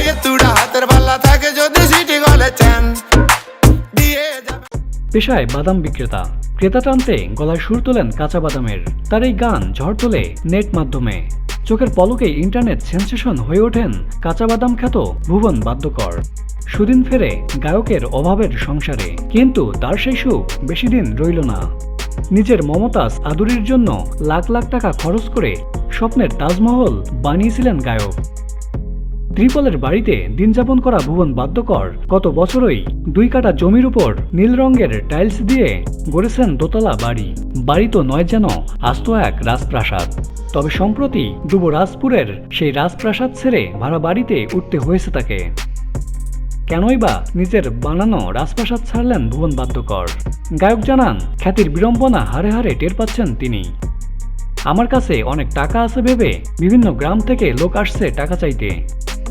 লাগে তুড়া হাতের পাল্লা থাকে যদি সিটি গলে চেন দিয়ে যাবে। পেশায় বাদাম বিক্রেতা, ক্রেতা টানতে গলায় সুর তোলেন কাঁচা বাদামের। তার এই গান ঝড় তোলে নেট মাধ্যমে। চোখের পলকে ইন্টারনেট সেন্সেশন হয়ে ওঠেন কাঁচা বাদাম খ্যাত ভুবন বাদ্যকর। সুদিন ফেরে গায়কের অভাবের সংসারে, কিন্তু তার সেই সুখ বেশি দিন রইল না। নিজের মমতাজ আদুরির জন্য লাখ লাখ টাকা খরচ করে স্বপ্নের তাজমহল বানিয়েছিলেন গায়ক। ত্রিপলের বাড়িতে দিন যাপন করা ভুবন বাদ্যকর গত বছরই 2 কাঠা জমির উপর নীল রঙের টাইলস দিয়ে গড়েছেন দোতলা বাড়ি। বাড়ি তো নয়, যেন আস্ত এক রাজপ্রাসাদ। তবে সম্প্রতি যুবরাজপুরের সেই রাজপ্রাসাদ ছেড়ে ভাড়া বাড়িতে উঠতে হয়েছে তাকে। কেনই বা নিজের বানানো রাজপ্রাসাদ ছাড়লেন ভুবন বাদ্যকর? গায়ক জানান, খ্যাতির বিড়ম্বনা হারে হারে টের পাচ্ছেন তিনি। আমার কাছে অনেক টাকা আছে ভেবে বিভিন্ন গ্রাম থেকে লোক আসছে টাকা চাইতে।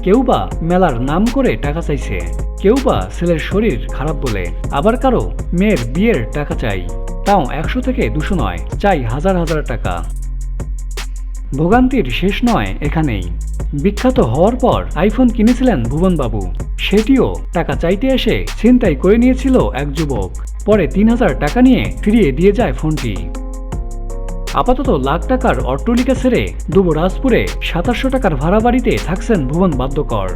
কেউ বা মেলার নাম করে টাকা চাইছে, কেউ বা ছেলের শরীর খারাপ বলে, আবার কারো মেয়ের বিয়ের টাকা চাই। তাও 100 থেকে 200 নয়, চাই হাজার হাজার টাকা। ভোগান্তির শেষ নয় এখানেই। বিখ্যাত হওয়ার পর আইফোন কিনেছিলেন ভুবনবাবু, সেটিও টাকা চাইতে এসে ছিনতাই করে নিয়েছিল এক যুবক। পরে 3000 টাকা নিয়ে ফিরিয়ে দিয়ে যায় ফোনটি। আপাতত লাখ টাকার অট্টালিকা ছেড়ে যুবরাজপুরে 2700 টাকার ভাড়া বাড়িতে থাকছেন ভুবন বাদ্যকর।